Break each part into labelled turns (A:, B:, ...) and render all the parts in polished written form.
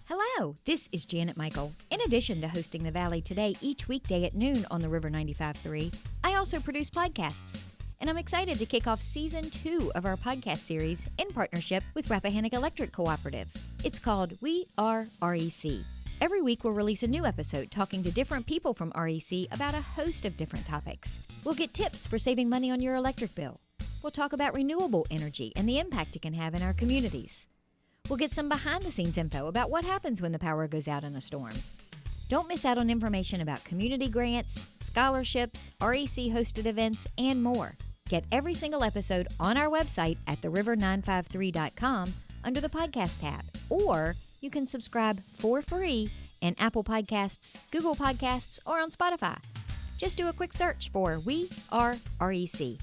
A: Hello, this is Janet Michael. In addition to hosting The Valley Today each weekday at noon on the River 95.3, I also produce podcasts. And I'm excited to kick off Season 2 of our podcast series in partnership with Rappahannock Electric Cooperative. It's called We Are REC. Every week we'll release a new episode talking to different people from REC about a host of different topics. We'll get tips for saving money on your electric bill. We'll talk about renewable energy and the impact it can have in our communities. We'll get some behind-the-scenes info about what happens when the power goes out in a storm. Don't miss out on information about community grants, scholarships, REC-hosted events, and more. Get every single episode on our website at theriver953.com under the podcast tab, or you can subscribe for free in Apple Podcasts, Google Podcasts, or on Spotify. Just do a quick search for We Are REC.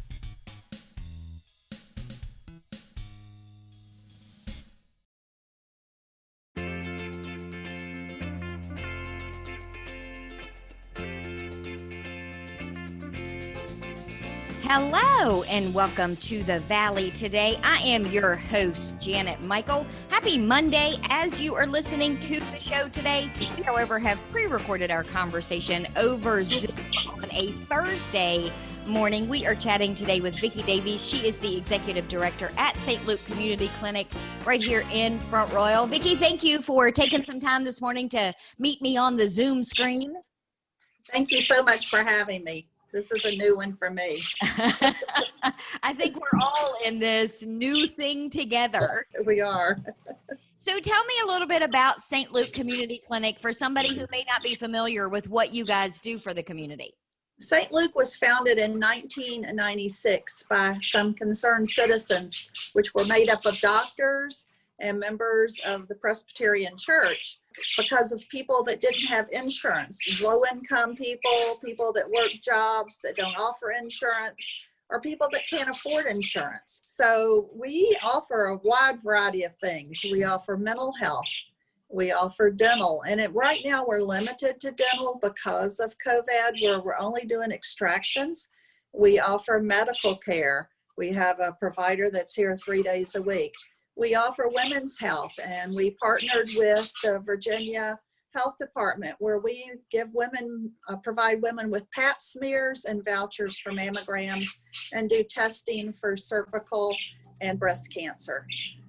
A: Hello and welcome to The Valley Today. I am your host, Janet Michael. Happy Monday as you are listening to the show today. We, however, have pre-recorded our conversation over Zoom on a Thursday morning. We are chatting today with Vicki Davies. She is the Executive Director at St. Luke Community Clinic right here in Front Royal. Vicki, thank you for taking some time this morning to meet me on the Zoom screen.
B: Thank you so much for having me. This is a new one for me.
A: I think we're all in this new thing together.
B: We are.
A: So tell me a little bit about St. Luke Community Clinic for somebody who may not be familiar with what you guys do for the community.
B: St. Luke was founded in 1996 by some concerned citizens, which were made up of doctors and members of the Presbyterian Church, because of people that didn't have insurance, low-income people, people that work jobs that don't offer insurance, or people that can't afford insurance. So we offer a wide variety of things. We offer mental health. We offer dental. And right now we're limited to dental because of COVID, where we're only doing extractions. We offer medical care. We have a provider that's here 3 days a week. We offer women's health, and we partnered with the Virginia Health Department, where we give women, provide women with pap smears and vouchers for mammograms and do testing for cervical and breast cancer.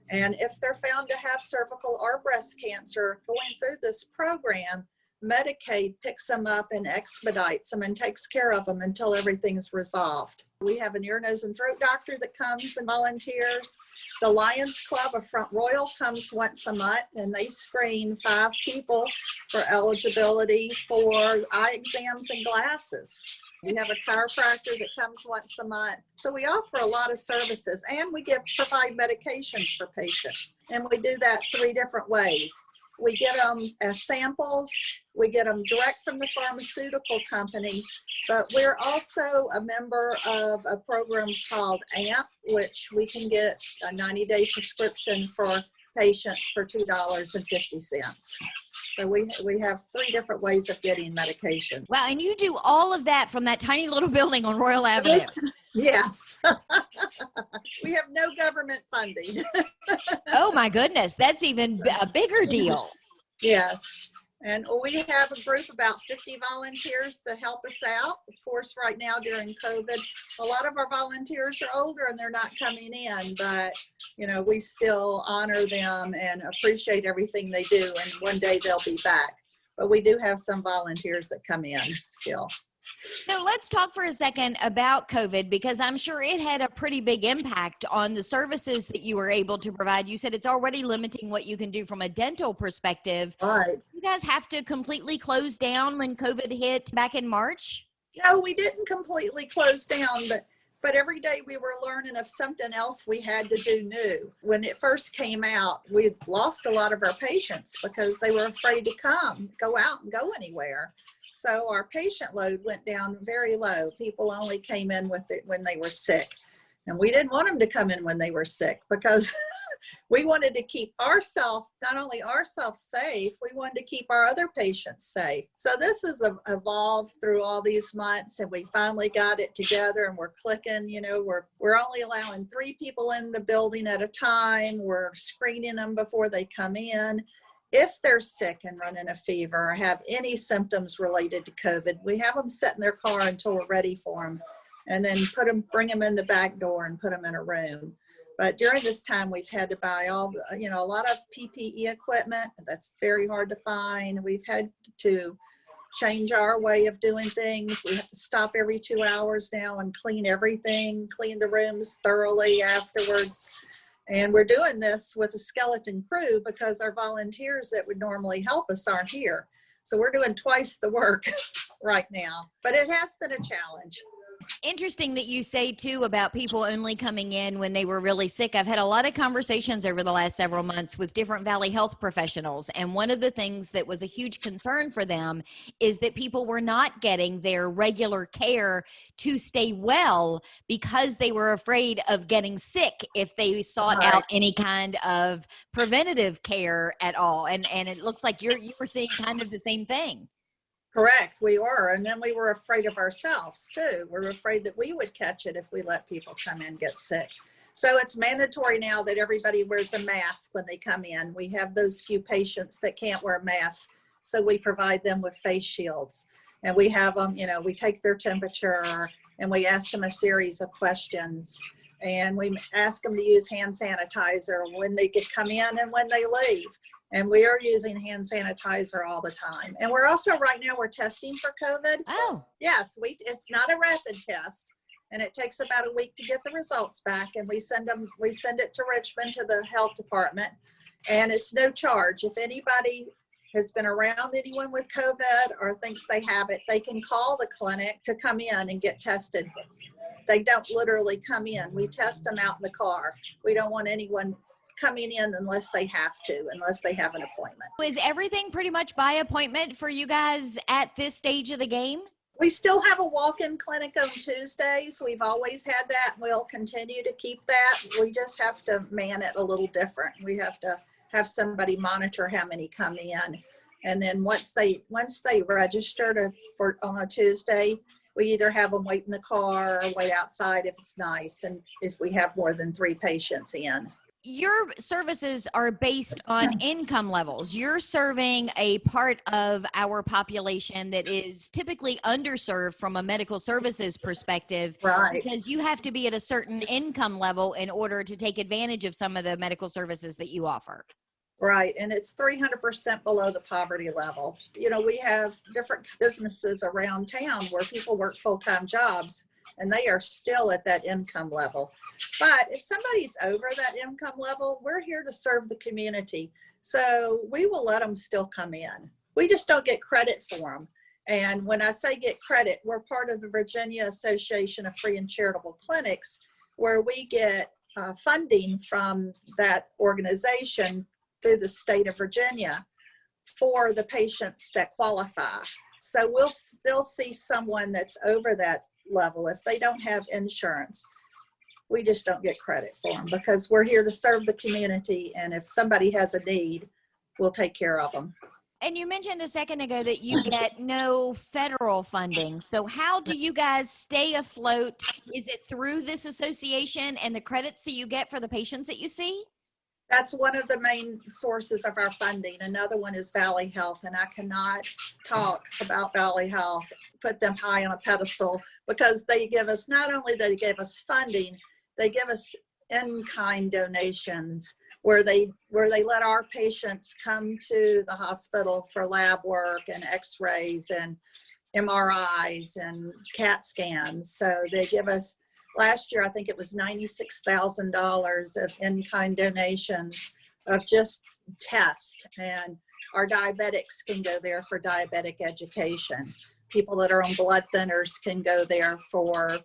B: And if they're found to have cervical or breast cancer, going through this program, Medicaid picks them up and expedites them and takes care of them until everything's resolved. We have an ear, nose, and throat doctor that comes and volunteers. The Lions Club of Front Royal comes once a month, and they screen 5 people for eligibility for eye exams and glasses. We have a chiropractor that comes once a month. So we offer a lot of services, and we provide medications for patients. And we do that 3 different ways. We get them as samples. We get them direct from the pharmaceutical company, but we're also a member of a program called AMP, which we can get a 90-day prescription for patients for $2.50. So we have 3 different ways of getting medication.
A: Wow, and you do all of that from that tiny little building on Royal Avenue.
B: Yes. We have no government funding.
A: Oh my goodness, that's even a bigger deal.
B: Yes. And we have a group, about 50 volunteers that help us out. Of course, right now during COVID, a lot of our volunteers are older and they're not coming in, but you know, we still honor them and appreciate everything they do. And one day they'll be back. But we do have some volunteers that come in still.
A: So let's talk for a second about COVID, because I'm sure it had a pretty big impact on the services that you were able to provide. You said it's already limiting what you can do from a dental perspective.
B: Right.
A: You guys have to completely close down when COVID hit back in March?
B: No, we didn't completely close down, but every day we were learning of something else we had to do new. When it first came out, we lost a lot of our patients because they were afraid to go out and go anywhere. So our patient load went down very low. People only came in with it when they were sick. And we didn't want them to come in when they were sick, because we wanted to keep not only ourselves safe, we wanted to keep our other patients safe. So this has evolved through all these months, and we finally got it together, and we're clicking. You know, we're only allowing 3 people in the building at a time. We're screening them before they come in. if they're sick and running a fever or have any symptoms related to COVID, we have them sit in their car until we're ready for them, and then bring them in the back door and put them in a room. But during this time, we've had to buy a lot of PPE equipment. That's very hard to find. We've had to change our way of doing things. We have to stop every 2 hours now and clean everything, clean the rooms thoroughly afterwards. And we're doing this with a skeleton crew because our volunteers that would normally help us aren't here. So we're doing twice the work right now, but it has been a challenge.
A: It's interesting that you say too about people only coming in when they were really sick. I've had a lot of conversations over the last several months with different Valley Health professionals. And one of the things that was a huge concern for them is that people were not getting their regular care to stay well because they were afraid of getting sick if they sought out any kind of preventative care at all. And it looks like you were seeing kind of the same thing.
B: Correct, we were. And then we were afraid of ourselves too. We're afraid that we would catch it if we let people come in and get sick. So it's mandatory now that everybody wears a mask when they come in. We have those few patients that can't wear masks, so we provide them with face shields. And we have them, we take their temperature and we ask them a series of questions. And we ask them to use hand sanitizer when they come in and when they leave. And we are using hand sanitizer all the time. And we're also, right now, we're testing for COVID.
A: Oh.
B: Yes, it's not a rapid test. And it takes about a week to get the results back. And we send it to Richmond, to the health department. And it's no charge. If anybody has been around anyone with COVID or thinks they have it, they can call the clinic to come in and get tested. They don't literally come in. We test them out in the car. We don't want anyone coming in unless they have an appointment.
A: Is everything pretty much by appointment for you guys at this stage of the game?
B: We still have a walk-in clinic on Tuesdays. We've always had that, and we'll continue to keep that. We just have to man it a little different. We have to have somebody monitor how many come in. And then once they register on a Tuesday, we either have them wait in the car or wait outside if it's nice, and if we have more than 3 patients in.
A: Your services are based on income levels. You're serving a part of our population that is typically underserved from a medical services perspective,
B: right?
A: Because you have to be at a certain income level in order to take advantage of some of the medical services that you offer.
B: Right, and it's 300% below the poverty level. We have different businesses around town where people work full-time jobs, and they are still at that income level. But if somebody's over that income level, we're here to serve the community. So we will let them still come in. We just don't get credit for them. And when I say get credit, we're part of the Virginia Association of Free and Charitable Clinics, where we get funding from that organization through the state of Virginia for the patients that qualify. So we'll still see someone that's over that level if they don't have insurance. We just don't get credit for them because we're here to serve the community, and if somebody has a need, we'll take care of them.
A: And you mentioned a second ago that you get no federal funding. So how do you guys stay afloat? Is it through this association and the credits that you get for the patients that you see?
B: That's one of the main sources of our funding. Another one is Valley Health, and I cannot talk about Valley Health, put them high on a pedestal, because they give us, not only they give us funding, they give us in-kind donations where they let our patients come to the hospital for lab work and x-rays and MRIs and CAT scans. So they give us, last year, I think it was $96,000 of in-kind donations of just tests. And our diabetics can go there for diabetic education. People that are on blood thinners can go there for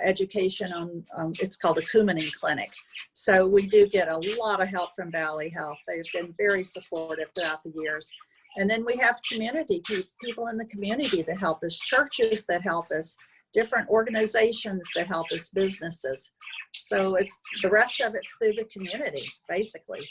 B: education on it's called a Coumadin clinic. So we do get a lot of help from Valley Health. They've been very supportive throughout the years. And then we have community people in the community that help us, churches that help us, different organizations that help us, businesses. So the rest of it's through the community, basically.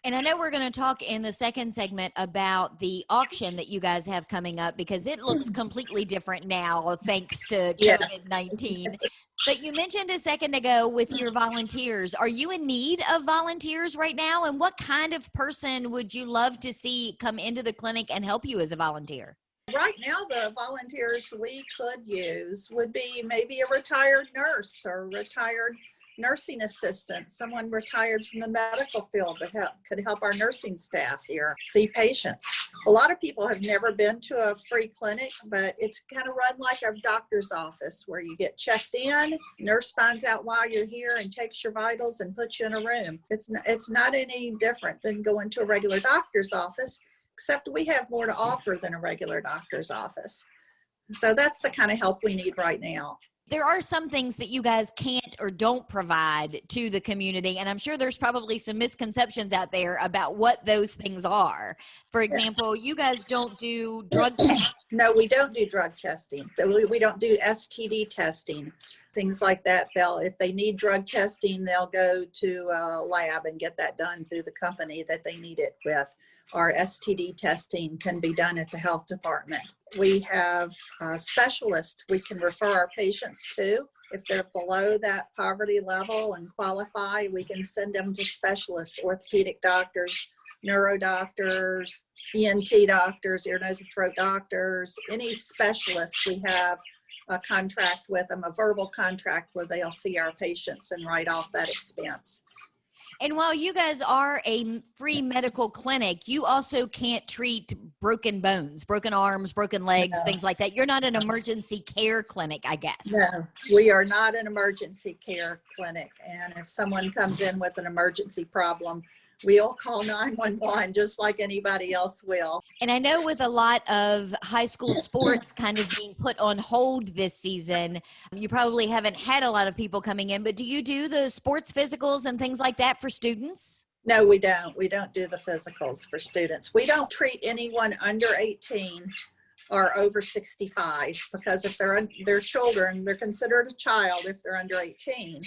A: And I know we're going to talk in the second segment about the auction that you guys have coming up, because it looks completely different now thanks to COVID-19. But you mentioned a second ago with your volunteers. Are you in need of volunteers right now? And what kind of person would you love to see come into the clinic and help you as a volunteer?
B: Right now, the volunteers we could use would be maybe a retired nurse or retired nursing assistant, someone retired from the medical field that could help our nursing staff here see patients. A lot of people have never been to a free clinic, but it's kind of run like a doctor's office where you get checked in, nurse finds out why you're here and takes your vitals and puts you in a room. It's not any different than going to a regular doctor's office, except we have more to offer than a regular doctor's office. So that's the kind of help we need right now.
A: There are some things that you guys can't or don't provide to the community, and I'm sure there's probably some misconceptions out there about what those things are. For example, you guys don't do drug testing.
B: No, we don't do drug testing. We don't do STD testing, things like that. If they need drug testing, they'll go to a lab and get that done through the company that they need it with. Our STD testing can be done at the health department. We have specialists we can refer our patients to. If they're below that poverty level and qualify, we can send them to specialists, orthopedic doctors, neuro doctors, ENT doctors, ear, nose, and throat doctors, any specialists. We have a contract with them, a verbal contract where they'll see our patients and write off that expense.
A: And while you guys are a free medical clinic, you also can't treat broken bones, broken arms, broken legs, things like that. You're not an emergency care clinic, I guess.
B: No, we are not an emergency care clinic. And if someone comes in with an emergency problem, we'll call 911 just like anybody else will.
A: And I know with a lot of high school sports kind of being put on hold this season, you probably haven't had a lot of people coming in, but do you do the sports physicals and things like that for students?
B: No, we don't. We don't do the physicals for students. We don't treat anyone under 18 or over 65, because if they're children, they're considered a child if they're under 18.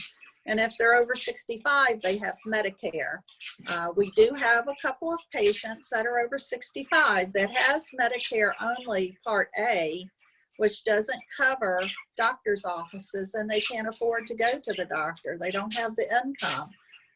B: And if they're over 65, they have Medicare. We do have a couple of patients that are over 65 that has Medicare only Part A, which doesn't cover doctor's offices, and they can't afford to go to the doctor. They don't have the income.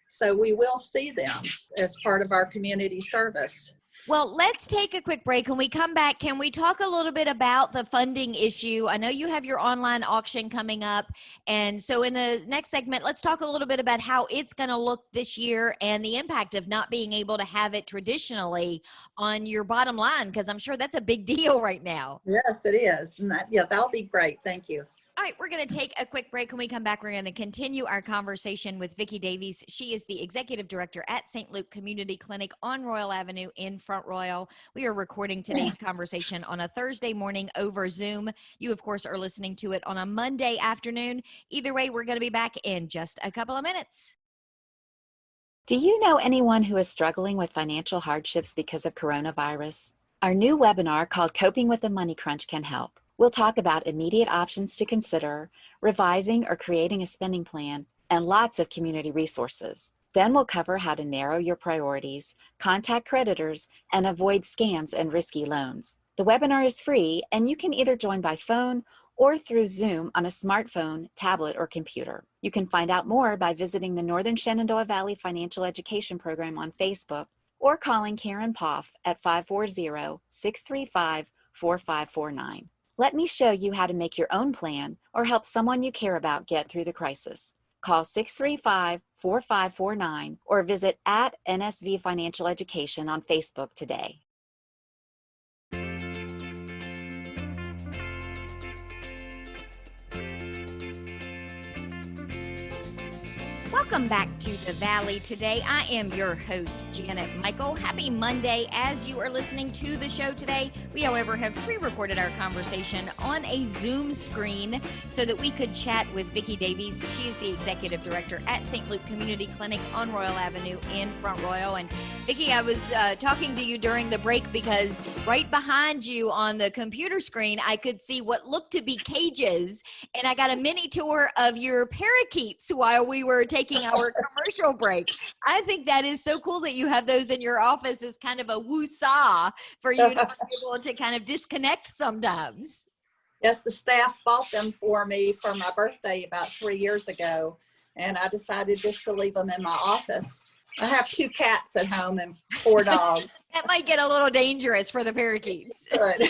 B: So we will see them as part of our community service.
A: Well, let's take a quick break. When we come back, can we talk a little bit about the funding issue? I know you have your online auction coming up. And so in the next segment, let's talk a little bit about how it's going to look this year and the impact of not being able to have it traditionally on your bottom line, because I'm sure that's a big deal right now.
B: Yes, it is. And that'll be great. Thank you.
A: All right, we're going to take a quick break. When we come back, we're going to continue our conversation with Vicki Davies. She is the Executive Director at St. Luke Community Clinic on Royal Avenue in Front Royal. We are recording today's conversation on a Thursday morning over Zoom. You, of course, are listening to it on a Monday afternoon. Either way, we're going to be back in just a couple of minutes.
C: Do you know anyone who is struggling with financial hardships because of coronavirus? Our new webinar called Coping with the Money Crunch can help. We'll talk about immediate options to consider, revising or creating a spending plan, and lots of community resources. Then we'll cover how to narrow your priorities, contact creditors, and avoid scams and risky loans. The webinar is free, and you can either join by phone or through Zoom on a smartphone, tablet, or computer. You can find out more by visiting the Northern Shenandoah Valley Financial Education Program on Facebook or calling Karen Poff at 540-635-4549. Let me show you how to make your own plan or help someone you care about get through the crisis. Call 635-4549 or visit @NSV Financial Education on Facebook today.
A: Welcome back to the Valley today. I am your host, Janet Michael. Happy Monday as you are listening to the show today. We, however, have pre-recorded our conversation on a Zoom screen so that we could chat with Vicki Davies. She is the Executive Director at St. Luke Community Clinic on Royal Avenue in Front Royal. And Vicki, I was talking to you during the break because right behind you on the computer screen, I could see what looked to be cages, and I got a mini tour of your parakeets while we were taking our commercial break. I think that is so cool that you have those in your office as kind of a woo-saw for you to be able to kind of disconnect sometimes.
B: Yes, the staff bought them for me for my birthday about 3 years ago, and I decided just to leave them in my office. I have 2 cats at home and 4 dogs.
A: That might get a little dangerous for the parakeets.
B: Good.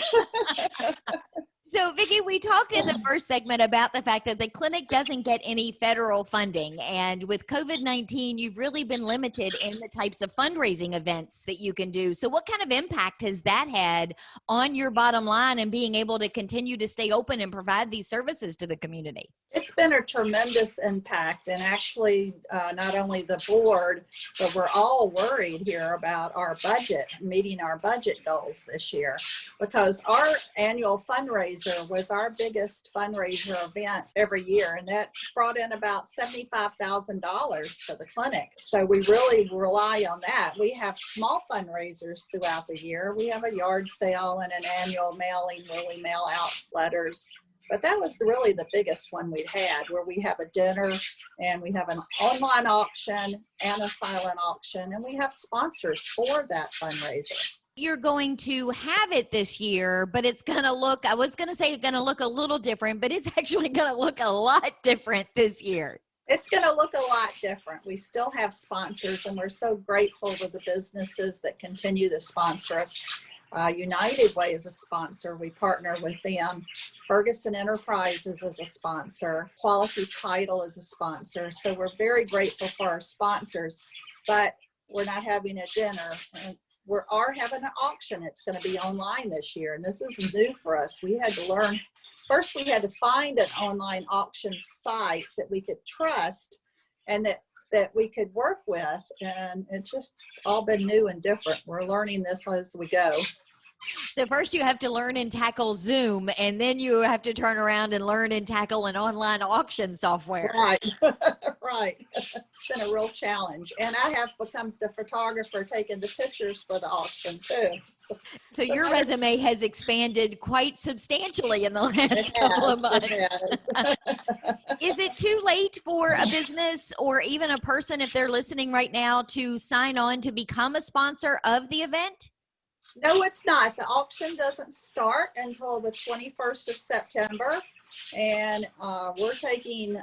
A: So, Vicki, we talked in the first segment about the fact that the clinic doesn't get any federal funding. And with COVID-19, you've really been limited in the types of fundraising events that you can do. So what kind of impact has that had on your bottom line and being able to continue to stay open and provide these services to the community?
B: It's been a tremendous impact, and actually not only the board, but we're all worried here about our budget, meeting our budget goals this year, because our annual fundraiser was our biggest fundraiser event every year, and that brought in about $75,000 for the clinic. So we really rely on that. We have small fundraisers throughout the year. We have a yard sale and an annual mailing where we mail out letters. But that was really the biggest one we had, where we have a dinner and we have an online auction and a silent auction, and we have sponsors for that fundraiser.
A: You're going to have it this year, but it's going to look, I was going to say it's going to look a little different, but it's actually going to look a lot different this year.
B: It's going to look a lot different. We still have sponsors, and we're so grateful to the businesses that continue to sponsor us. United Way is a sponsor. We partner with them. Ferguson Enterprises is a sponsor. Quality Title is a sponsor. So we're very grateful for our sponsors, but we're not having a dinner. And we are having an auction. It's going to be online this year, and this is new for us. We had to learn. First, we had to find an online auction site that we could trust and that we could work with, and it's just all been new and different. We're learning this as we go.
A: So first you have to learn and tackle Zoom, and then you have to turn around and learn and tackle an online auction software.
B: Right, right. It's been a real challenge. And I have become the photographer taking the pictures for the auction too.
A: So your resume has expanded quite substantially in the last couple of months. Is it too late for a business or even a person, if they're listening right now, to sign on to become a sponsor of the event?
B: No, it's not. The auction doesn't start until the 21st of September. And we're taking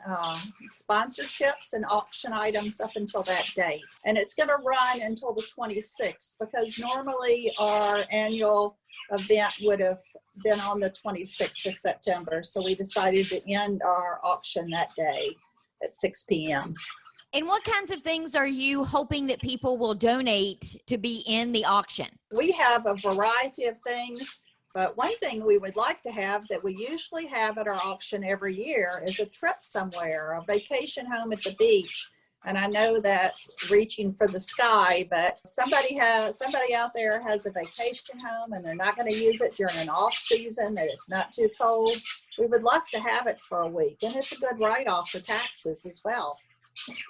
B: sponsorships and auction items up until that date. And it's going to run until the 26th, because normally our annual event would have been on the 26th of September. So we decided to end our auction that day at 6 p.m.
A: And what kinds of things are you hoping that people will donate to be in the auction?
B: We have a variety of things. But one thing we would like to have that we usually have at our auction every year is a trip somewhere, a vacation home at the beach. And I know that's reaching for the sky, but somebody out there has a vacation home and they're not going to use it during an off season, that it's not too cold. We would love to have it for a week, and it's a good write-off for taxes as well.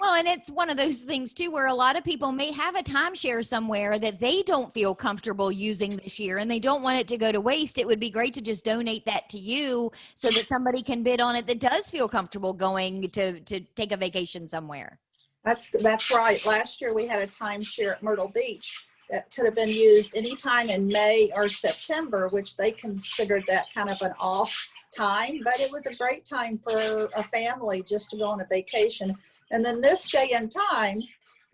A: Well, and it's one of those things too, where a lot of people may have a timeshare somewhere that they don't feel comfortable using this year, and they don't want it to go to waste. It would be great to just donate that to you so that somebody can bid on it that does feel comfortable going to take a vacation somewhere.
B: That's right. Last year we had a timeshare at Myrtle Beach that could have been used anytime in May or September, which they considered that kind of an off time, but it was a great time for a family just to go on a vacation. And then this day and time,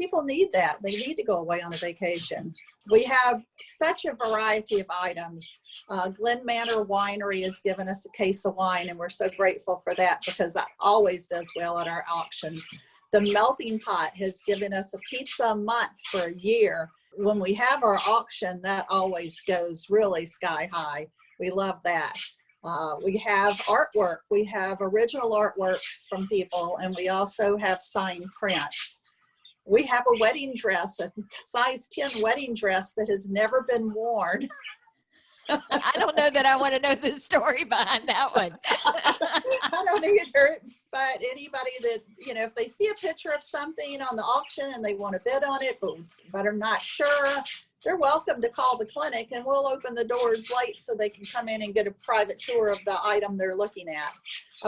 B: people need that. They need to go away on a vacation. We have such a variety of items. Glen Manor Winery has given us a case of wine, and we're so grateful for that, because that always does well at our auctions. The Melting Pot has given us a pizza a month for a year. When we have our auction, that always goes really sky high. We love that. We have artwork. We have original artwork from people, and we also have signed prints. We have a wedding dress, a size 10 wedding dress that has never been worn.
A: I don't know that I want to know the story behind that one.
B: I don't either. But anybody that, if they see a picture of something on the auction and they want to bid on it, but are not sure, they're welcome to call the clinic, and we'll open the doors late so they can come in and get a private tour of the item they're looking at.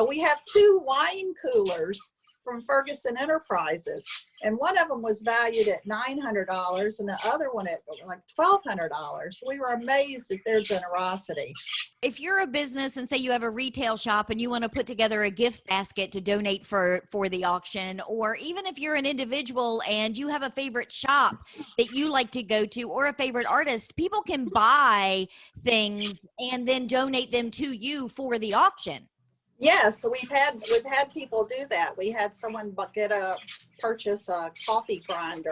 B: We have 2 wine coolers from Ferguson Enterprises, and one of them was valued at $900 and the other one at like $1,200. We were amazed at their generosity.
A: If you're a business and say you have a retail shop and you want to put together a gift basket to donate for the auction, or even if you're an individual and you have a favorite shop that you like to go to or a favorite artist, people can buy things and then donate them to you for the auction.
B: Yes, so we've had people do that. We had someone purchase a coffee bean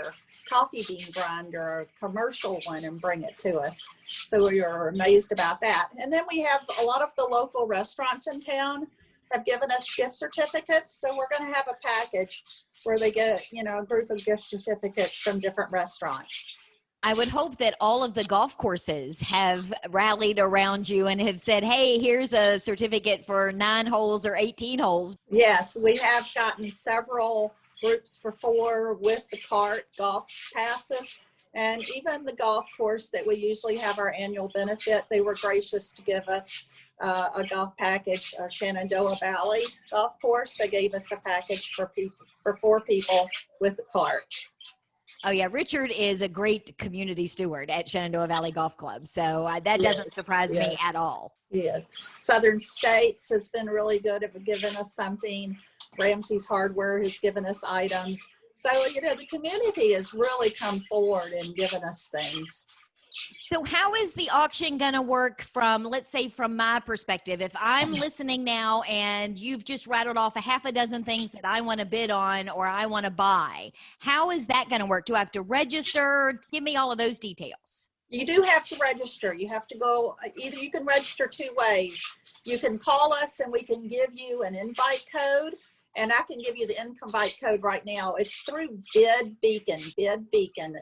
B: grinder, a commercial one, and bring it to us. So we were amazed about that. And then we have a lot of the local restaurants in town have given us gift certificates. So we're going to have a package where they get, a group of gift certificates from different restaurants.
A: I would hope that all of the golf courses have rallied around you and have said, hey, here's a certificate for 9 holes or 18 holes.
B: Yes, we have gotten several groups for 4 with the cart golf passes. And even the golf course that we usually have our annual benefit, they were gracious to give us a golf package, Shenandoah Valley Golf Course. They gave us a package for 4 people with the cart.
A: Oh, yeah. Richard is a great community steward at Shenandoah Valley Golf Club. So that doesn't surprise me at all.
B: Yes. Southern States has been really good at giving us something. Ramsey's Hardware has given us items. So, the community has really come forward and given us things.
A: So how is the auction going to work let's say from my perspective? If I'm listening now and you've just rattled off a half a dozen things that I want to bid on or I want to buy, how is that going to work? Do I have to register? Give me all of those details.
B: You do have to register. You have to go, either you can register 2 ways. You can call us and we can give you an invite code. And I can give you the invite code right now. It's through Bid Beacon. The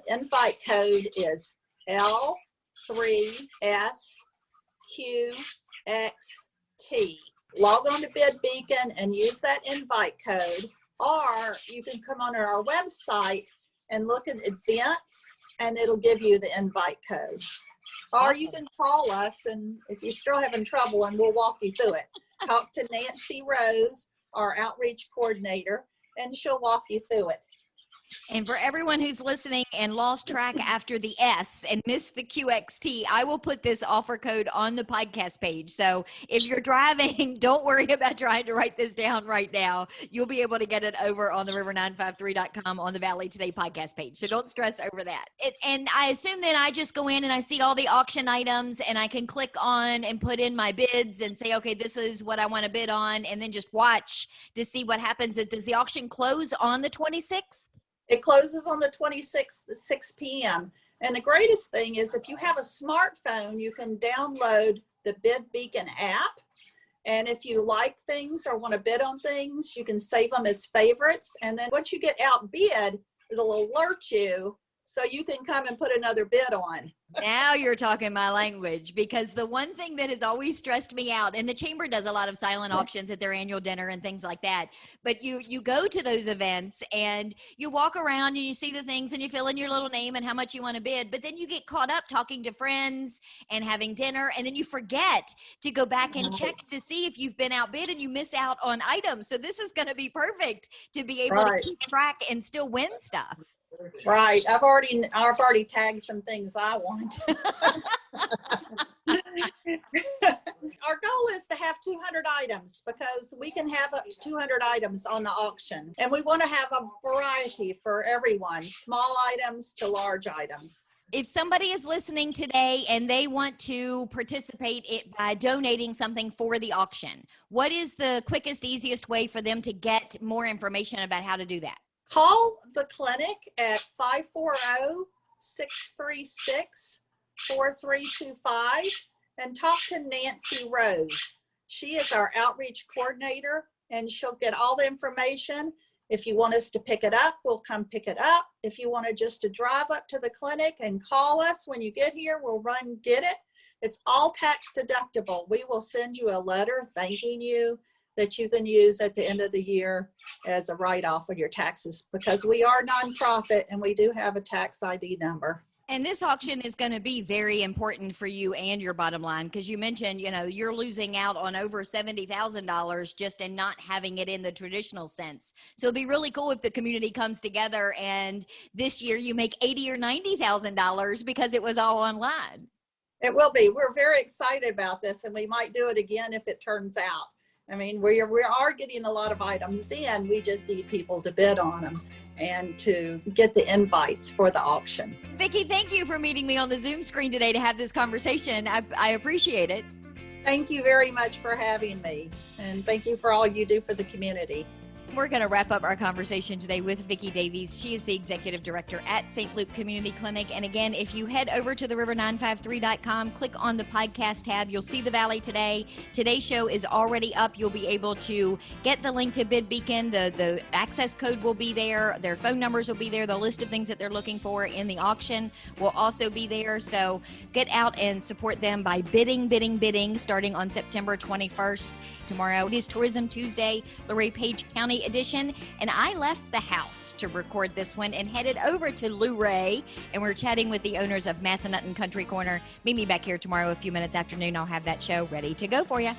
B: invite code is L3SQXT. Log on to Bid Beacon and use that invite code, or you can come on our website and look at events and it'll give you the invite code. Or you can call us, and if you're still having trouble, and we'll walk you through it. Talk to Nancy Rose, our outreach coordinator, and she'll walk you through it.
A: And for everyone who's listening and lost track after the S and missed the QXT, I will put this offer code on the podcast page. So if you're driving, don't worry about trying to write this down right now. You'll be able to get it over on the river953.com on the Valley Today podcast page. So don't stress over that. And I assume then I just go in and I see all the auction items and I can click on and put in my bids and say, okay, this is what I want to bid on, and then just watch to see what happens. Does the auction close on the 26th?
B: It closes on the 26th at 6 p.m. And the greatest thing is if you have a smartphone, you can download the Bid Beacon app. And if you like things or want to bid on things, you can save them as favorites. And then once you get outbid, it'll alert you so you can come and put another bid on.
A: Now you're talking my language, because the one thing that has always stressed me out, and the chamber does a lot of silent auctions at their annual dinner and things like that, but you go to those events and you walk around and you see the things and you fill in your little name and how much you want to bid, but then you get caught up talking to friends and having dinner, and then you forget to go back and check to see if you've been outbid and you miss out on items. So this is going to be perfect to be able to keep track and still win stuff.
B: Right. I've already tagged some things I want. Our goal is to have 200 items, because we can have up to 200 items on the auction. And we want to have a variety for everyone, small items to large items.
A: If somebody is listening today and they want to participate by donating something for the auction, what is the quickest, easiest way for them to get more information about how to do that?
B: Call the clinic at 540-636-4325 and talk to Nancy Rose. She is our outreach coordinator, and she'll get all the information. If you want us to pick it up, we'll come pick it up. If you want to drive up to the clinic and call us when you get here, we'll run get it. It's all tax deductible. We will send you a letter thanking you that you can use at the end of the year as a write-off of your taxes, because we are nonprofit and we do have a tax ID number.
A: And this auction is going to be very important for you and your bottom line, because you mentioned, you're losing out on over $70,000 just in not having it in the traditional sense. So it'd be really cool if the community comes together and this year you make $80,000 or $90,000 because it was all online.
B: It will be. We're very excited about this, and we might do it again if it turns out. I mean, we are getting a lot of items in. We just need people to bid on them and to get the invites for the auction.
A: Vicki, thank you for meeting me on the Zoom screen today to have this conversation. I appreciate it.
B: Thank you very much for having me, and thank you for all you do for the community.
A: We're going to wrap up our conversation today with Vicki Davies. She is the Executive Director at St. Luke Community Clinic. And again, if you head over to theriver953.com, click on the podcast tab, you'll see the Valley today. Today's show is already up. You'll be able to get the link to Bid Beacon. The access code will be there. Their phone numbers will be there. The list of things that they're looking for in the auction will also be there. So get out and support them by bidding, starting on September 21st. Tomorrow is Tourism Tuesday, Luray Page County edition, and I left the house to record this one and headed over to Luray, and we're chatting with the owners of Massanutten Country Corner. Meet me back here tomorrow a few minutes after noon. I'll have that show ready to go for you.